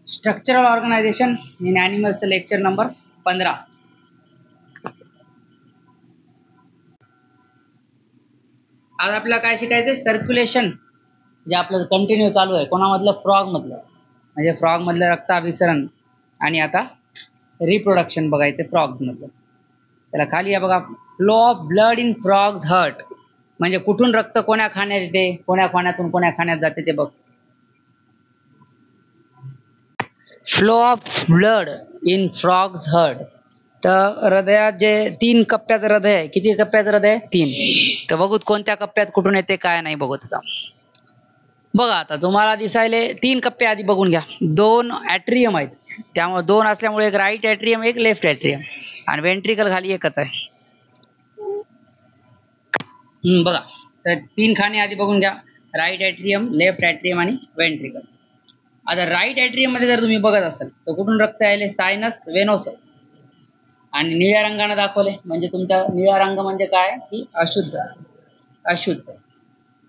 Structural organisation in ॲनिमल्सचं lecture number 15. आज आपल्याला काय शिकायचं? सर्क्युलेशन जे आपलं कंटिन्यू चालू आहे कोणामधलं? फ्रॉग मधलं, म्हणजे फ्रॉग मधलं रक्ताभिसरण आणि आता रिप्रोडक्शन बघायचं फ्रॉग्स मधलं. चला खाली या बघा, flow of blood in frogs heart, म्हणजे कुठून रक्त कोण्या खाण्यात येते, कोण्या खाण्यातून कोण्या खाण्यात जाते ते बघ. Flow of blood in frogs heart. तर हृदयात जे 3 कप्प्याचं हृदय आहे, किती कप्प्याचं हृदय आहे? 3. तर बघूत कोणत्या कप्प्यात कुठून येते काय नाही बघत आता. बघा आता तुम्हाला दिसायले 3 कप्पे आधी बघून घ्या. 2 ॲट्रियम आहेत, त्यामुळे 2 असल्यामुळे एक राईट ॲट्रियम एक लेफ्ट ॲट्रियम, आणि वेंट्रिकल खाली एकच आहे. बघा तर 3 खाणे आधी बघून घ्या, राईट ॲट्रियम, लेफ्ट ॲट्रियम आणि वेंट्रिकल. आता राईट ॲट्रियम मध्ये जर तुम्ही बघत असाल तर कुठून रक्त यायले? सायनस वेनोस, आणि निळ्या रंगाने दाखवले म्हणजे तुमचा निळा रंग म्हणजे काय की अशुद्ध, अशुद्ध.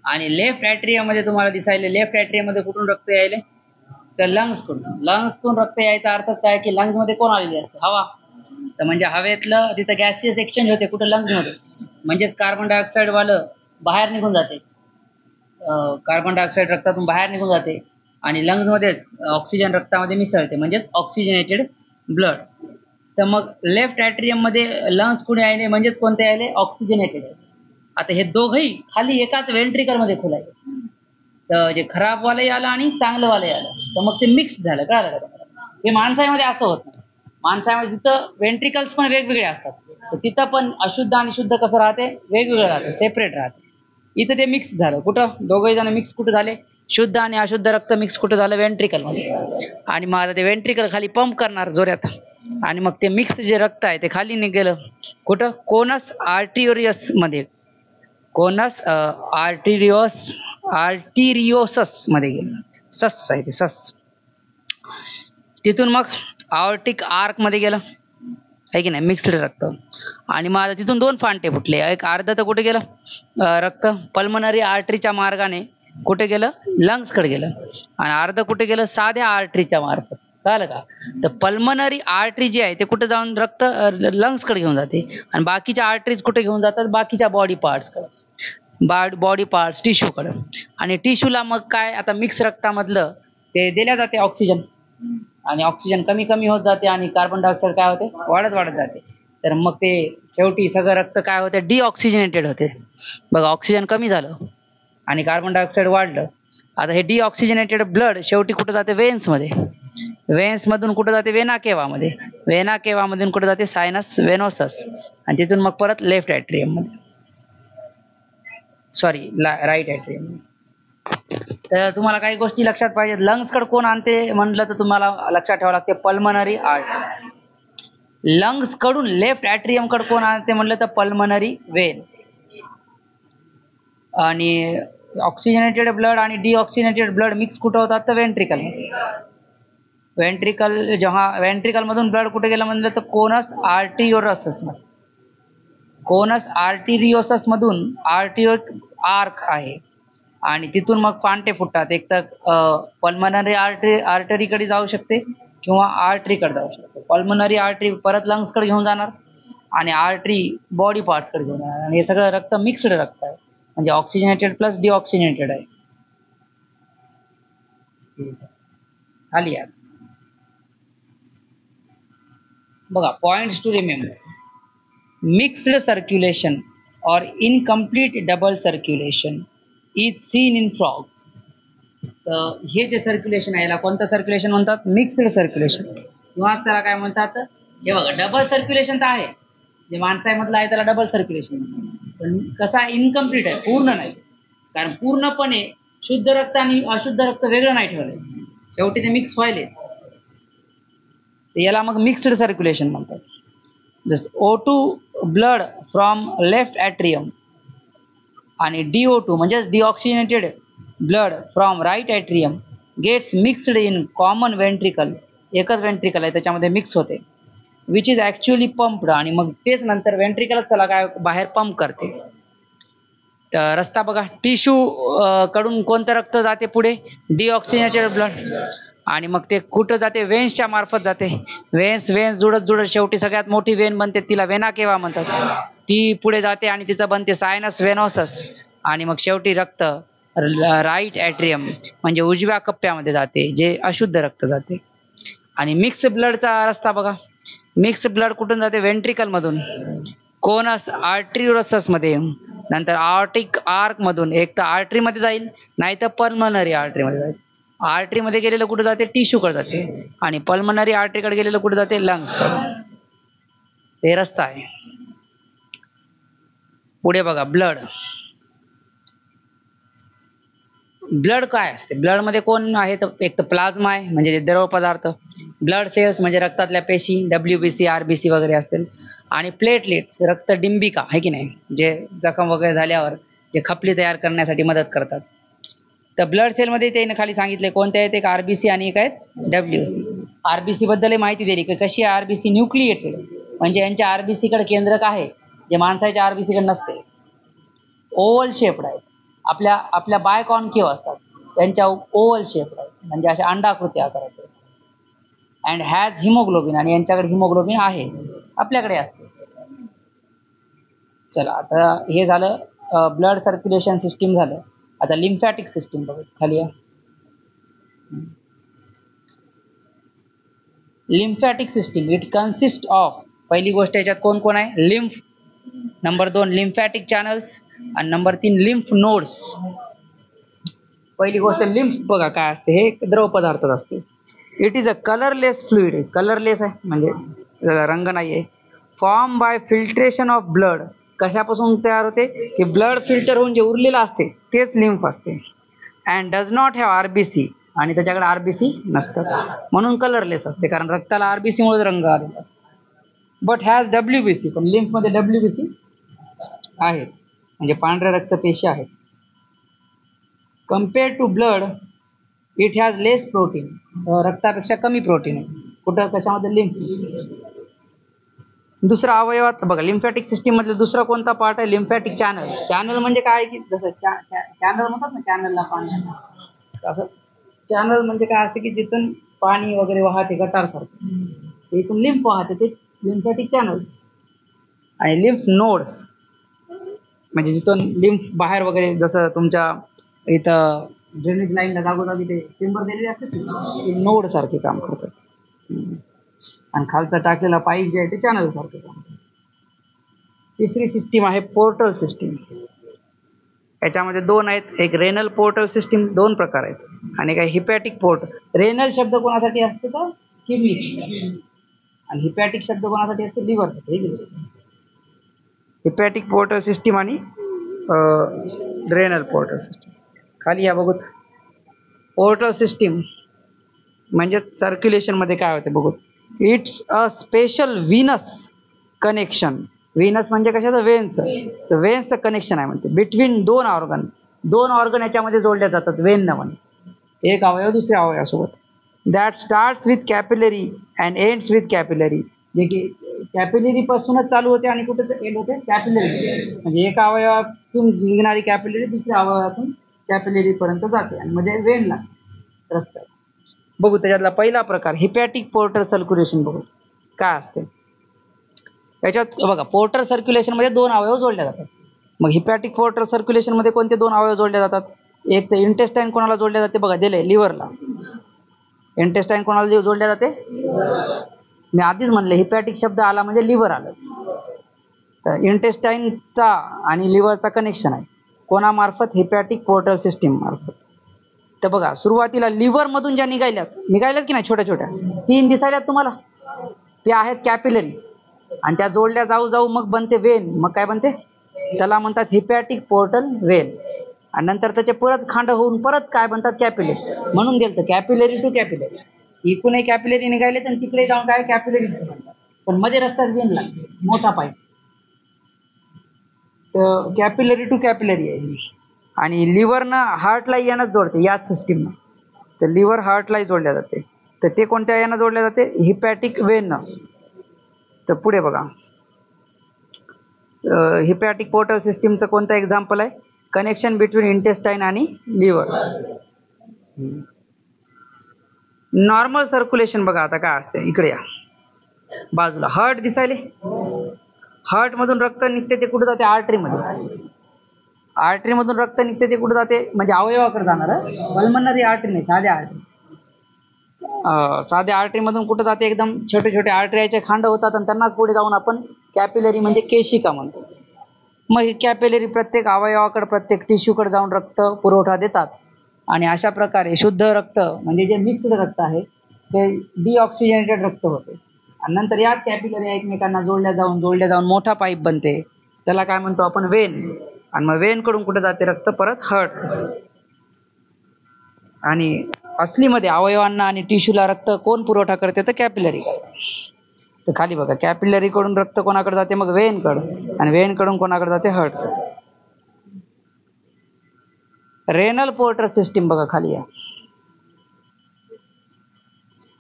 आणि लेफ्ट ॲट्रियम मध्ये तुम्हाला दिसायले, लेफ्ट ॲट्रियम मध्ये कुठून रक्त यायले? तर लंग्सकडून. लंग्सकडून रक्त यायचा अर्थ काय की लंग्स मध्ये कोण आलेली असते? हवा. तर म्हणजे हवेतलं तिथं गॅसियस एक्सचेंज होते कुठं? लंग्स मध्ये. म्हणजेच कार्बन डायऑक्साईड वालं बाहेर निघून जाते, कार्बन डायऑक्साईड रक्तातून बाहेर निघून जाते आणि लंग्स मध्ये ऑक्सिजन रक्तामध्ये मिसळते, म्हणजेच ऑक्सिजनेटेड ब्लड. तर मग लेफ्ट ॲट्रियम मध्ये लंग्स कुठे यायले? म्हणजेच कोणते यायले? ऑक्सिजनेटेड. आता हे दोघंही खाली एकाच वेंट्रिकल मध्ये खुलायले. तर जे खराब वालंही आलं आणि चांगलं वालंही आलं, तर मग ते मिक्स झालं. कळालं का तुम्हाला? हे माणसामध्ये असं होत नाही. माणसामध्ये तिथं वेंट्रिकल्स पण वेगवेगळे असतात, तर तिथं पण अशुद्ध आणि शुद्ध कसं राहते? वेगवेगळं राहते, सेपरेट राहते. इथं ते मिक्स झालं. कुठं? दोघंही जण मिक्स कुठं झाले? शुद्ध आणि अशुद्ध रक्त मिक्स कुठं झालं? वेंट्रिकल मध्ये. आणि मग आता ते वेंट्रिकल खाली पंप करणार जोरात, आणि मग ते मिक्स जे रक्त आहे ते खाली निघेलं कुठं? कोनस आर्टिरियस मध्ये, कोनस आर्टिरियोसस मध्ये गेलं. सस आहे ते, सस. तिथून मग आर्टिक आर्क मध्ये गेलं, आहे की नाही, मिक्स्ड रक्त. आणि मग आता तिथून 2 फांटे फुटले. एक अर्ध तर कुठे गेलं रक्त? पल्मनरी आर्टरीच्या मार्गाने कुठे गेलं? लंग्सकडे गेलं. आणि अर्ध कुठे गेलं? साध्या आर्टरीच्या मार्फत. कळलं का? तर पल्मनरी आर्टरी जी आहे ते कुठे जाऊन रक्त लंग्सकडे घेऊन जाते, आणि बाकीच्या आर्टरीज कुठे घेऊन जातात? बाकीच्या बॉडी पार्ट्सकडे, बॉडी पार्ट्स टिश्यूकडे. आणि टिश्यूला मग काय? आता मिक्स रक्तामधलं ते दिल्या जाते ऑक्सिजन, आणि ऑक्सिजन कमी कमी होत जाते आणि कार्बन डायऑक्साईड काय होते? वाढत वाढत जाते. तर मग ते शेवटी सगळं रक्त काय होते? डिऑक्सिजनेटेड होते. बघा ऑक्सिजन कमी झालं आणि कार्बन डायऑक्साईड वाढलं. आता हे डिऑक्सिजनेटेड ब्लड शेवटी कुठं जाते? वेन्समध्ये. वेन्स मधून कुठं जाते? वेना केवामध्ये. वेना केवामधून कुठं जाते? सायनस वेनोसस, आणि तिथून मग परत लेफ्ट ॲट्रियम मध्ये, सॉरी राईट ॲट्रियम. तर तुम्हाला काही गोष्टी लक्षात पाहिजेत. लंग्सकडे कोण आणते म्हटलं तर तुम्हाला लक्षात ठेवावं लागते पल्मनरी आर्टरी. लंग्स कडून लेफ्ट ॲट्रियम कडे कोण आणते म्हटलं तर पल्मनरी वेन. आणि ऑक्सिजनेटेड ब्लड आणि डिऑक्सिजनेटेड ब्लड मिक्स कुठं होतात? तर वेंट्रिकल. वेंट्रिकल जेव्हा वेंट्रिकल मधून ब्लड कुठे गेलं म्हणलं तर कोनस आर्टिरियोसस मध्ये. कोनस आर्टिरियोसस मधून आर्टिओ आर्क आहे, आणि तिथून मग पांटे फुटतात. एक तर पल्मनरी आर्टरीकडे जाऊ शकते किंवा आर्टरीकडे जाऊ शकते. पल्मनरी आर्टरी परत लंग्सकडे घेऊन जाणार, आणि आर्टरी बॉडी पार्ट्सकडे घेऊन जाणार. आणि हे सगळं रक्त मिक्स्ड रक्त आहे, म्हणजे ऑक्सिजनेटेड प्लस डिऑक्सिजनेटेड आहे. खाली या बघा, points to remember. Mixed circulation और incomplete double circulation is seen in frogs. तर हे जे सर्क्युलेशन आहे याला कोणतं सर्क्युलेशन म्हणतात? मिक्स्ड सर्क्युलेशन, किंवा त्याला काय म्हणतात? हे बघा, डबल सर्क्युलेशन तर आहे, जे माणसामधलं आहे त्याला डबल सर्क्युलेशन, पण कसा इनकम्प्लीट आहे, पूर्ण नाही. कारण पूर्णपणे शुद्ध रक्त आणि अशुद्ध रक्त वेगळं नाही ठेवलंय, शेवटी ते मिक्स व्हायले. याला मग मिक्स्ड सर्क्युलेशन म्हणतात. जसं O2 blood from left atrium आणि DO2 म्हणजे deoxygenated blood from right atrium gets mixed in common ventricle. एकच वेंट्रिकल आहे त्याच्यामध्ये मिक्स होते, विच इज ॲक्च्युअली पंप्ड. आणि मग तेच नंतर वेंट्रिकलच त्याला काय बाहेर पंप करते. तर रस्ता बघा, टिश्यू कडून कोणतं रक्त जाते पुढे? Deoxygenated blood. आणि मग ते कुठं जाते, वेन्सच्या मार्फत जाते. वेन्स जुळत जुळत शेवटी सगळ्यात मोठी वेन बनते, तिला वेना केवा म्हणतात. ती पुढे जाते आणि तिचं बनते सायनस वेनोसस. आणि मग शेवटी रक्त राईट ॲट्रियम म्हणजे उजव्या कप्प्यामध्ये जाते, जे अशुद्ध रक्त जाते. आणि मिक्स ब्लडचा रस्ता बघा. मिक्स ब्लड कुठून जाते, वेंट्रिकल मधून, कोनस आर्टरीरोसस मध्ये, नंतर आर्टिक आर्क मधून, एक तर आर्टरी मध्ये जाईल नाही तर पल्मनरी आर्टरी मध्ये जाईल. आर्टरी मध्ये गेलेलं कुठे जाते, टिश्यूकडे जाते. आणि पल्मनरी आर्टरीकडे गेलेलं कुठे जाते, लंग्स कडे. ते रस्ता आहे. पुढे बघा ब्लड. ब्लड काय असते, ब्लड मध्ये कोण आहे, तर एक तर प्लाझ्मा आहे म्हणजे द्रव पदार्थ, ब्लड सेल्स म्हणजे रक्तातल्या पेशी, WBC RBC वगैरे असतील, आणि प्लेटलेट्स रक्तडिंबिका आहे की नाही, जे जखम वगैरे झाल्यावर जे खपली तयार करण्यासाठी मदत करतात. तर ब्लड सेल मध्ये त्याने खाली सांगितले कोणते आहेत, एक RBC आणि एक आहेत WBC. RBC बद्दल माहिती दिली की कशी आहे, RBC न्यूक्लिएटेड म्हणजे यांच्या RBC कडे केंद्रक आहे, जे माणसाच्या RBC कडे नसते. ओव्हल शेप्ड आहेत, आपल्या बायकॉन्केव्ह असतात, त्यांच्या ओव्हल शेप आहेत म्हणजे अशा अंडाकृती आकाराचे. अँड हॅज हिमोग्लोबिन आणि यांच्याकडे हिमोग्लोबिन आहे, आपल्याकडे असते. चला आता हे झालं ब्लड सर्क्युलेशन सिस्टीम झालं. आता लिम्फॅटिक सिस्टीम बघू, खाली या. Lymphatic system it consist of, पहिली गोष्ट याच्यात कोण कोण आहे, लिम्फ. नंबर 2 लिम्फॅटिक चॅनल्स आणि नंबर 3 लिम्फ नोड्स. पहिली गोष्ट लिम्फ बघा काय असते, हे एक द्रव पदार्थच असते. It is a colourless fluid, colourless आहे म्हणजे रंग नाही आहे. Form by filtration of blood, कशापासून तयार होते की ब्लड फिल्टर होऊन जे उरलेलं असते तेच लिम्फ असते. And does not have RBC आणि त्याच्याकडे RBC नसतात म्हणून कलरलेस असते, कारण रक्ताला RBC मुळे रंग आलेला. बट हॅज WBC, पण लिम्फ मध्ये WBC आहेत म्हणजे पांढऱ्या रक्तपेशी आहेत. Compared to blood it has less protein, रक्तापेक्षा कमी प्रोटीन आहे. कुठं, कशामध्ये, लिम्फ. दुसरा अवयवात बघा, लिम्फॅटिक सिस्टीम मधलं दुसरा कोणता पार्ट आहे, लिम्फॅटिक चॅनल. चॅनल म्हणजे काय की जसं चॅनल म्हणतात ना, चॅनलला पाणी, असं चॅनल म्हणजे काय असते की जिथून पाणी वगैरे वाहते गटारसारखं, इथून लिम्फ वाहते, ते लिम्फॅटिक चॅनल. आणि लिम्फ नोड्स म्हणजे जिथून लिम्फ बाहेर वगैरे, जसं तुमच्या इथं ड्रेनेज लाईनला जागोजागी ते चेंबर दिलेले असते, ते नोड सारखे काम करतात. आणि खालचा टाकलेला पाईप जे आहे ते चॅनल सारखे काम करतात. तिसरी सिस्टीम आहे पोर्टल सिस्टीम. याच्यामध्ये दोन आहेत, एक रेनल पोर्टल सिस्टीम, दोन प्रकार आहेत, आणि एक हिपॅटिक पोर्ट. रेनल शब्द कोणासाठी असतो तर किडनी, आणि हिपॅटिक शब्द कोणासाठी असतो, लिव्हरसाठी. हिपॅटिक पोर्टल सिस्टीम आणि रेनल पोर्टल सिस्टीम. खाली या बघूत. पोर्टल सिस्टीम म्हणजे सर्क्युलेशन मध्ये काय होते बघू. It's a special Venus connection. Venus म्हणजे कशाचं, वेन्सचं. तर वेन्सचं कनेक्शन आहे म्हणते बिटवीन दोन ऑर्गन याच्यामध्ये जोडल्या जातात वेन नावाने, एक अवयव दुसऱ्या अवयवासोबत. That starts with capillary and ends with capillary. जे की कॅपिलरी पासूनच चालू होते आणि कुठे एंड होते, कॅपिलरी. म्हणजे एका अवयवातून निघणारी कॅपिलरी दुसऱ्या अवयवातून कॅपिलरी पर्यंत जाते आणि म्हणजे वेनला रस्ता. बघू त्याच्यातला पहिला प्रकार हिपॅटिक पोर्टल सर्क्युलेशन. बघू काय असते याच्यात. बघा पोर्टल सर्क्युलेशन मध्ये दोन अवयव जोडले जातात. मग हिपॅटिक पोर्टल सर्क्युलेशन मध्ये कोणते दोन अवयव जोडले जातात, एक तर इंटेस्टाईन कोणाला जोडले जाते बघा, दिले लिव्हरला. इंटेस्टाईन कोणाला जोडले जाते, मी आधीच म्हणले हिपॅटिक शब्द आला म्हणजे लिव्हर आलं. तर इंटेस्टाईनचा आणि लिव्हरचा कनेक्शन आहे कोणामार्फत, हिपॅटिक पोर्टल सिस्टीम मार्फत. तर बघा सुरुवातीला लिव्हर मधून ज्या निघाल्यात की नाही छोट्या छोट्या, 3 दिसायल्यात तुम्हाला, ते आहेत कॅपिलरीज. आणि त्या जोडल्या जाऊ मग बनते वेन. मग काय बनते, त्याला म्हणतात हिपॅटिक पोर्टल वेन. आणि नंतर त्याचे परत खांड होऊन परत काय बनतात, कॅपिलरी. म्हणून गेलं कॅपिलरी टू कॅपिलरी. इकडूनही कॅपिलरी निघाले आणि तिकडे जाऊन काय कॅपिलरी म्हणतात, पण मध्ये रस्त्यात वेन लागते, मोठा पाईप. तर कॅपिलरी टू कॅपिलरी आहे. आणि लिव्हरनं हार्टला यानं जोडते याच सिस्टीमनं. तर लिव्हर हार्टलाही जोडल्या जाते. तर ते कोणत्या यानं जोडल्या जाते, हिपॅटिक वेननं. तर पुढे बघा हिपॅटिक पोर्टल सिस्टीमचं कोणतं एक्झाम्पल आहे, कनेक्शन बिटवीन इंटेस्टाईन आणि लिव्हर. नॉर्मल सर्क्युलेशन बघा आता काय असते, इकडे या बाजूला हार्ट दिसायले, हार्ट मधून रक्त निघते ते कुठे जाते, आर्टरीमध्ये. आर्टरीमधून रक्त निघते ते कुठे जाते, म्हणजे अवयवाकडे जाणार. पल्मनरी आर्टरी नाही, साध्या आर्टरी. साध्या आर्टरीमधून कुठे जाते, एकदम छोटे छोटे आर्टरीचे खांड होतात आणि त्यांनाच पुढे जाऊन आपण कॅपिलरी म्हणजे केशिका म्हणतो. मग ही कॅपिलरी प्रत्येक अवयवाकडे प्रत्येक टिश्यूकडे जाऊन रक्त पुरवठा देतात आणि अशा प्रकारे शुद्ध रक्त म्हणजे जे मिक्स्ड रक्त आहे ते डिऑक्सिजनेटेड रक्त होते आणि नंतर याच कॅपिलरी एकमेकांना जोडल्या जाऊन मोठा पाईप बनते, त्याला काय म्हणतो आपण, वेन. आणि मग वेन कडून कुठे जाते रक्त, परत हार्ट. आणि असलीमध्ये अवयवांना आणि टिश्यूला रक्त कोण पुरवठा करते, तर कॅपिलरी करते. तर खाली बघा, कॅपिलरी कडून रक्त कोणाकडे जाते, मग वेन कडे, आणि वेन कडून कोणाकडे जाते, हार्ट. रेनल पोर्टर सिस्टीम बघा खाली या,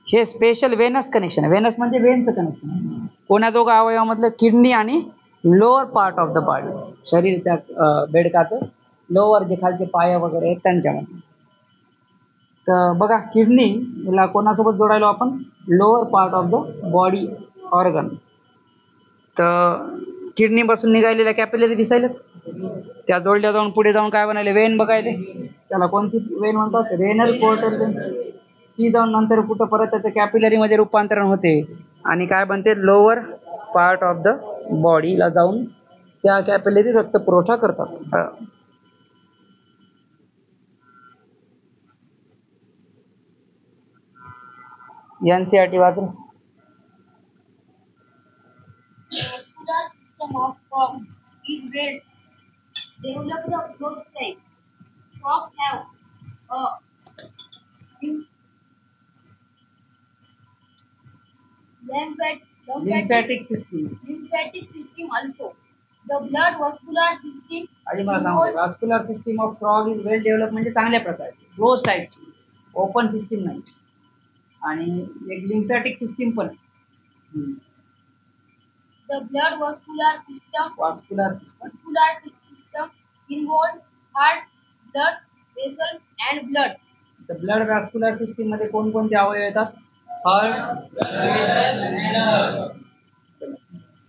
हे स्पेशल वेनस कनेक्शन आहे. वेनस म्हणजे वेनचं कनेक्शन. कोणा दोघं अवयवामधलं, किडनी आणि lower part of the body, शरीर त्या बेडकाचं लोअर जे खालचे पाय वगैरे आहेत त्यांच्यामध्ये. तर बघा किडनीला कोणासोबत जोडायलो आपण, lower part of the body organ. तर किडनी पासून निघालेल्या कॅपिलरी दिसायला, त्या जोडल्या जाऊन पुढे जाऊन काय बनायले, वेन बघायले. त्याला कोणती वेन म्हणतात, रेनल पोर्टल वेन. ती जाऊन नंतर कुठं परत त्याचं कॅपिलरीमध्ये रूपांतरण होते आणि काय बनते, लोअर पार्ट ऑफ द बॉडीला जाऊन त्या कॅपिलरी रक्त पुरवठा करतात. NCERT वाचून. System of frogs is well developed of both types. Frogs have a Lymphatic system. Lymphatic system also. The blood vascular system. आधी मला सांगू, vascular system of frog is well developed म्हणजे चांगल्या प्रकारची, क्लोज टाईपची, ओपन सिस्टीम नाही. आणि एक लिम्फॅटिक सिस्टीम पण. The blood vascular system. Vascular system involves heart, blood vessels and blood. The blood vascular system मध्ये कोणकोणते अवयव येतात, heart.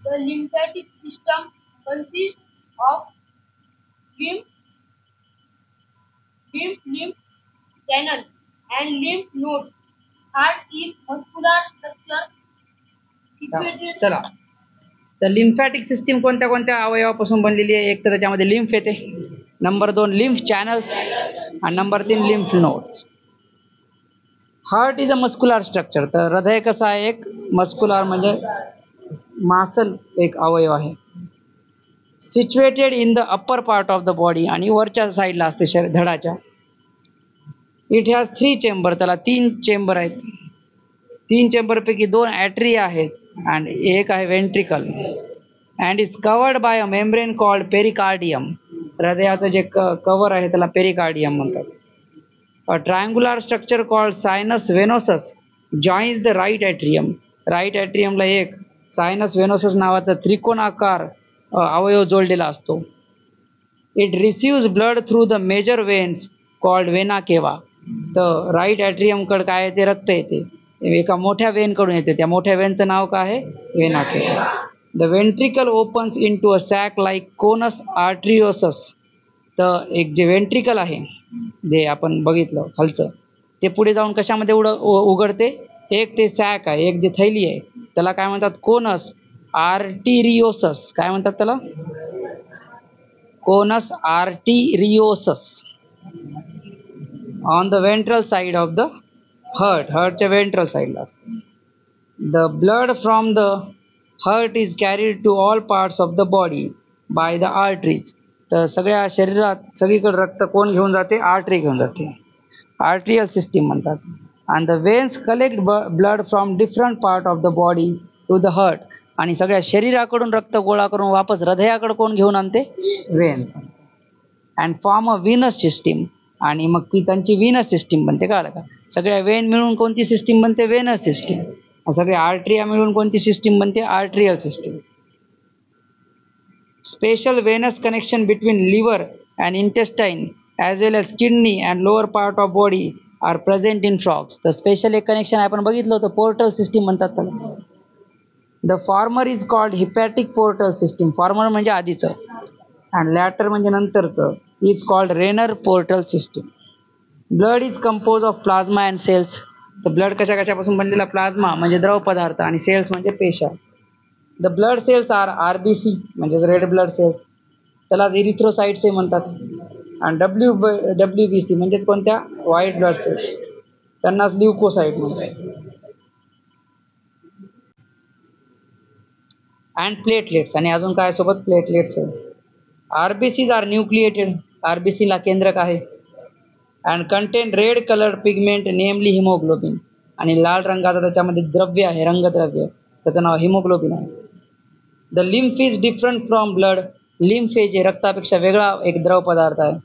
The lymphatic system consists of lymph channels and lymph nodes. Heart is muscular structure situated. चला, तर lymphatic system कोणत्या कोणत्या अवयवापासून बनलेली आहे, एक तर त्याच्यामध्ये लिम्फ येते, नंबर 2 लिम्फ चॅनल्स, आणि number 3 lymph nodes. Heart is a muscular structure. तर हृदय कसं आहे, एक मस्क्युलर म्हणजे मासल एक अवयव आहे. Situated in the upper part of the body, आणि वरच्या साईडला असते धडाच्या. इट हॅज 3 चेंबर, त्याला 3 चेंबर आहेत. 3 चेंबरपैकी 2 ॲट्रिया आहेत आणि एक आहे ventricle. And it's covered by a membrane called pericardium. हृदयाचं जे कवर आहे त्याला पेरिकार्डियम म्हणतात. A triangular structure called sinus venosus joins the right atrium. Right ॲट्रियमला एक सायनस वेनोसस नावाचा त्रिकोणाकार अवयव जोडलेला असतो. It receives blood through the major veins called vena cava. तर राईट ॲट्रियमकडे काय येते, रक्त येते, एका मोठ्या वेनकडून येते. त्या मोठ्या वेनचं नाव काय आहे, vena cava. The ventricle opens into a sac like conus arteriosus. तर एक जे वेंट्रिकल आहे, जे आपण बघितलं खालचं, ते पुढे जाऊन कशामध्ये उघडते, एक ते सॅक आहे, एक जे थैली आहे त्याला काय म्हणतात, कोनस आर्टिरिओसस. काय म्हणतात त्याला, conus arteriosus. On the ventral side of the हार्टच्या वेंट्रल साईडला असते. The blood from the heart is carried to all parts of the body by the arteries. तर सगळ्या शरीरात सगळीकडे रक्त कोण घेऊन जाते, आर्टरी घेऊन जाते, आर्ट्रियल सिस्टीम म्हणतात. And the veins collect blood from different part of the body to the heart. आणि सगळ्या शरीराकडून रक्त गोळा करून वापस हृदयाकडे कोण घेऊन आणते, veins. And form a Venus system. आणि मग ती त्यांची व्हीनस सिस्टीम बनते. कळलं का, सगळ्या वेन मिळून कोणती सिस्टीम बनते, वेनस सिस्टीम. सगळ्या आर्ट्रिया मिळून कोणती सिस्टीम बनते, arterial system. Special venous connection between liver and intestine as well as kidney and lower part of body are present in frogs. तर स्पेशल एक कनेक्शन आपण बघितलं होतं, पोर्टल सिस्टीम म्हणतात त्याला. The former is called hepatic portal system. Former म्हणजे आधीचं आणि लॅटर म्हणजे नंतरचं. Is called renal portal system. Blood is compose of plasma and cells. तर ब्लड कशापासून बनलेला? प्लाझ्मा म्हणजे द्रव पदार्थ आणि सेल्स म्हणजे पेशा. The blood cells are RBC म्हणजे रेड ब्लड सेल्स, त्याला इरिथ्रोसाइट्स म्हणतात. आणि WBC म्हणजेच कोणत्या? व्हाईट ब्लड सेल्स, त्यांनाच ल्युकोसाइट म्हणतात. अँड प्लेटलेट्स, आणि अजून काय सोबत? प्लेटलेट्स आहे. RBCs R nucleated. RBC ला केंद्रक आहे. And contain red colour pigment namely haemoglobin. आणि लाल रंगाचं त्याच्यामध्ये द्रव्य आहे, रंगद्रव्य, त्याचं नाव हिमोग्लोबिन आहे. The lymph is different from blood. Lymph हे रक्तापेक्षा वेगळा एक द्रव पदार्थ आहे.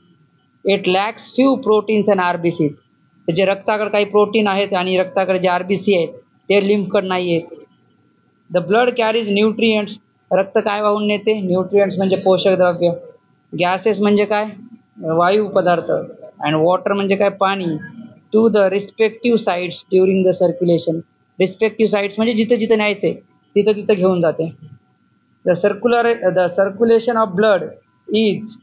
It lacks few proteins and RBCs. जे रक्ताकडे काही प्रोटीन आहेत आणि रक्ताकडे जे RBC आहेत ते लिम्फकडे नाही आहेत. The blood carries nutrients. रक्त काय वाहून नेते? न्यूट्रियंट्स म्हणजे पोषक द्रव्य. गॅसेस म्हणजे काय? वायू पदार्थ. अँड वॉटर म्हणजे काय? पाणी. To the respective sites during the circulation. Respective sites म्हणजे जिथं जिथं न्यायचे तिथं तिथं घेऊन जाते. The circulation of blood is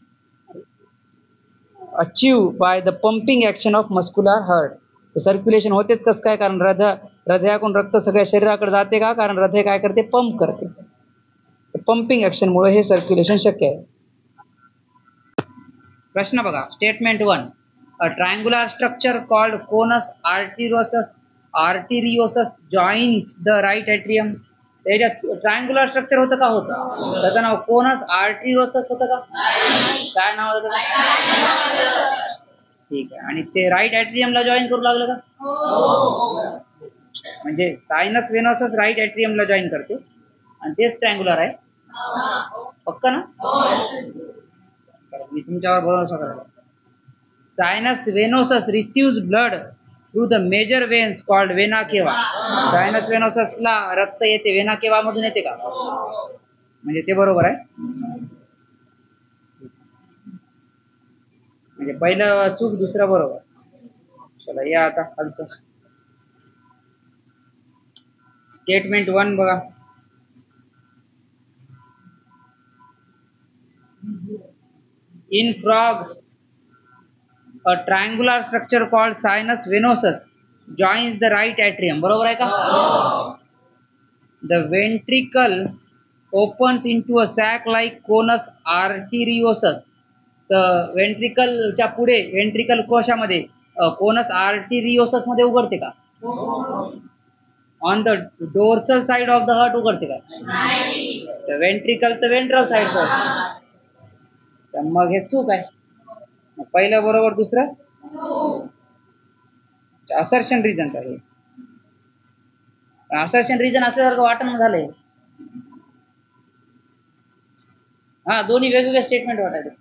achieve by the pumping action of muscular heart. Circulation होतेच कसं काय? कारण हृदयाकडून रक्त सगळ्या शरीराकडे जाते का? कारण हृदय काय करते? पंप करते. पंपिंग ॲक्शनमुळे हे सर्क्युलेशन शक्य आहे. प्रश्न बघा. Statement 1. A triangular structure called conus arteriosus joins the right atrium. त्याच्यात ट्रायंगुलर स्ट्रक्चर होतं का? होतं. त्याचं नाव कोनस आर्टिरियोसस होतं का? काय नाव होतं? ठीक आहे. आणि ते राईट एट्रियमला जॉईन करू लागलं का? म्हणजे सायनस वेनोसस राईट एट्रियमला जॉईन करते आणि तेच ट्रायंगुलर आहे. पक्का ना? मी तुमच्यावर भरोसा करतो. Sinus venosus receives blood through the major veins called vena cava. Sinus वेनोससला रक्त येते वेना केवा मधून येते का? म्हणजे ते बरोबर आहे. म्हणजे पहिलं चूक, दुसरं बरोबर. चला या आता खालचं. स्टेटमेंट 1 बघा. In frog a triangular structure called sinus venosus joins the right atrium. बरोबर आहे का? The ventricle opens into a sac like conus arteriosus. तर वेंट्रिकलच्या पुढे वेंट्रिकल कोशामध्ये कोनस आर्टिरियोसस मध्ये उघडते का? On the dorsal side of the heart उघडते का? नाही. वेंट्रिकल तर वेंट्रल साइड. तर मग हे चूक आहे. पहिलं बरोबर, दुसरं असर्शन रिजन आहे. असर्शन रिजन असल्यासारखं वाटणं झालंय. हा, दोन्ही वेगवेगळे स्टेटमेंट वाटायचे.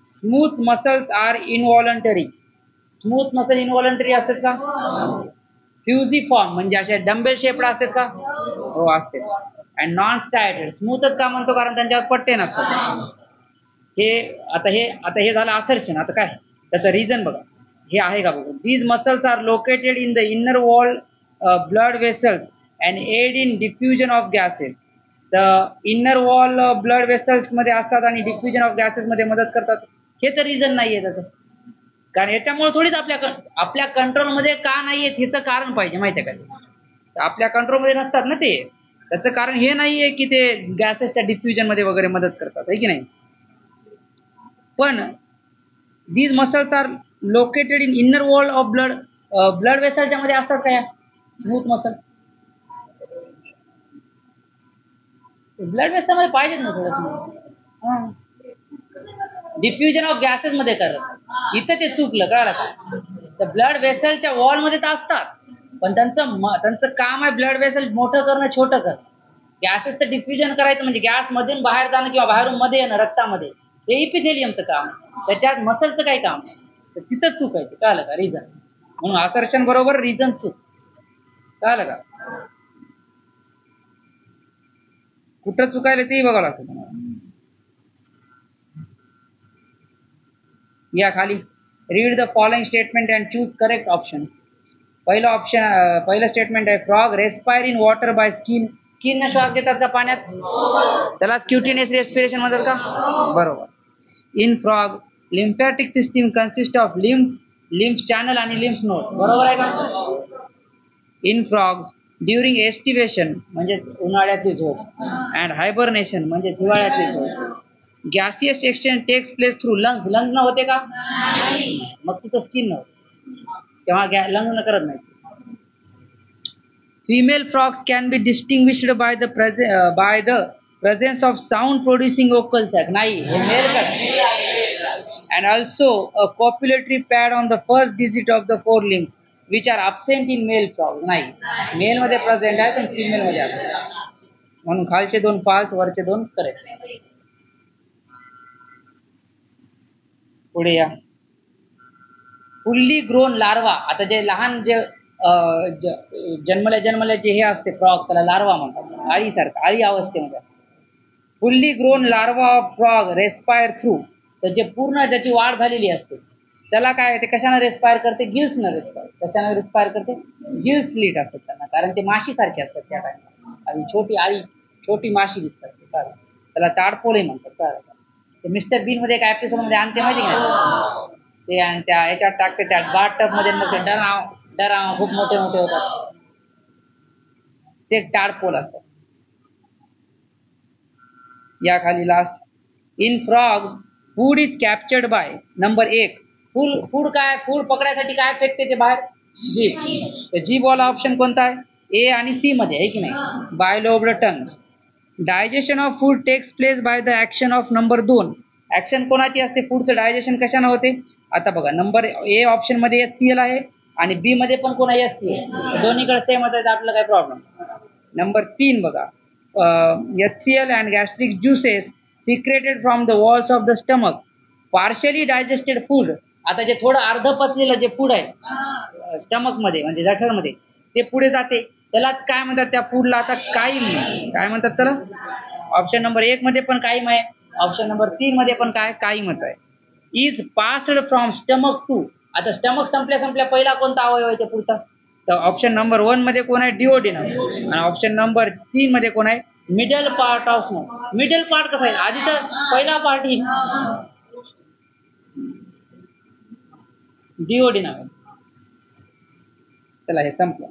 Smooth muscles are involuntary. Smooth muscle involuntary असतात का? फ्युजिफॉर्म म्हणजे अशा डंबेल शेपड असतात का? हो, असते. And non स्टायटेड. स्मूथच का म्हणतो? कारण त्यांच्यावर पट्टे नसतात. आता हे झालं असर्शन. आता काय त्याचं रिझन बघा. हे आहे का बघू. These muscles are located in the inner wall blood vessels and aid in diffusion of gases. तर इनर वॉल ब्लड वेसल्स मध्ये असतात आणि डिफ्युजन ऑफ गॅसेस मध्ये मदत करतात. हे तर रिझन नाहीये त्याचं. कारण याच्यामुळे थोडीच आपल्या कंट्रोलमध्ये का नाहीये ह्याचं कारण पाहिजे, माहिती आहे का? आपल्या कंट्रोलमध्ये नसतात ना ते. त्याचं कारण हे नाहीये की ते गॅसेसच्या डिफ्युजन मध्ये वगैरे मदत करतात, आहे की नाही? पण these muscles are located in inner wall of blood वेसलच्या मध्ये असतात का या स्मूथ मसल? ब्लड वेसल मध्ये पाहिजेत ना थोडं. डिफ्युजन ऑफ गॅसेस मध्ये करत. इथं ते चुकलं, कळलं का? तर ब्लड वेसलच्या वॉल मध्ये तर असतात, पण त्यांचं काम आहे ब्लड वेसल मोठं करणं, छोटं करणं. गॅसेसचं डिफ्युजन करायचं म्हणजे गॅस मधून बाहेर जाणं किंवा बाहेरून मध्ये येणं रक्तामध्ये. हे इपिथेलियमचं काम. त्याच्यात मसलचं काय काम? तर तिथं चूक आहे. कळलं का? रिझन. म्हणून असर्शन बरोबर, रिझन चूक. कळलं का? कुठं चुकायला तेही बघावं लागतं तुम्हाला. या खाली read the following statement and choose correct option. पहिलं स्टेटमेंट आहे frog respire in water by skin. Skin श्वास घेतात का पाण्यात? त्याला क्युटिनियस रेस्पिरेशन म्हणतात का? बरोबर. In frog lymphatic system consist of lymph channel आणि लिम्फ नोड्स. बरोबर आहे का? इन फ्रॉग ड्युरिंग एस्टिवेशन म्हणजे उन्हाळ्यातली झोप अँड हायबरनेशन म्हणजे हिवाळ्यातली झोप gaseous exchange takes place through lungs. Lungs न होते का? मग तिथं स्किन नव्हतं तेव्हा लंग्स न करत नाही. Female frogs can be distinguished by the presence of sound producing vocal sac. नाही हे male का? And also a copulatory pad on the first digit of the forelimbs which are absent in male frogs. नाही mail मध्ये present आहे पण female मध्ये absent. म्हणून खालचे दोन फाल्स वरचे दोन करेक्ट. पुढे या. Fully grown larva. आता जे लहान जे जन्मल्याचे हे असते फ्रॉग त्याला लार्वा म्हणतात. अळीसारखं अळी अवस्थेमध्ये. Fully grown larva of frog respire through. तर जे पूर्ण ज्याची वाढ झालेली असते त्याला काय ते कशाने रेस्पायर करते? गिल्सनं रेस्पायर. कशाने रेस्पायर करते? गिल्स स्लीट असतात त्यांना कारण ते माशीसारखे असतात त्या टाइमला. आणि छोटी माशी दिसतात त्याला ताडपोळे म्हणतात. ते मिस्टर बीन मध्ये एक एपिसोड मध्ये आणते माहिती का ते आणि त्या याच्यात टाकते त्या बाथ टब मध्ये मग ते डराव खूप मोठे होतात ते टाडपोल असतात. या खाली last. In frogs food is captured by number 1. Food काय? फूड पकडायसाठी काय फेकते ते बाहेर? जीभ. तर जीभ वाला ऑप्शन कोणता आहे? ए आणि सी मध्ये आहे की नाही? Bilobed tongue. Digestion of food takes place by the action of number 2. Action कोणाची असते? फूडचं डायजेशन कशाने होते? आता बघा नंबर ए ऑप्शन मध्ये HCl आहे आणि बी मध्ये पण कोण आहे? HCl. दोन्हीकडे सेम आहे आपल्याला काय प्रॉब्लेम. नंबर 3 बघा HCl and gastric juices secreted from the walls of the stomach partially digested food. आता जे थोडं अर्ध पचलेलं जे फूड आहे स्टमक मध्ये म्हणजे जठरमध्ये ते पुढे जाते त्यालाच काय म्हणतात? त्या फूडला आता काईम. काय म्हणतात त्याला? ऑप्शन नंबर 1 मध्ये पण काईम आहे. ऑप्शन नंबर 3 मध्ये पण काय काईमच आहे. Is passed from stomach to. आता स्टमक संपल्या पहिला कोणता अवयव आहे ते पुढचा? तर ऑप्शन नंबर 1 मध्ये कोण आहे? डिओडिनम. आणि ऑप्शन नंबर 3 मध्ये कोण आहे? Middle part of smoke. Middle part कसा आहे? आधी तर पहिला पार्ट ही डिओडिनम. चला हे संपलं.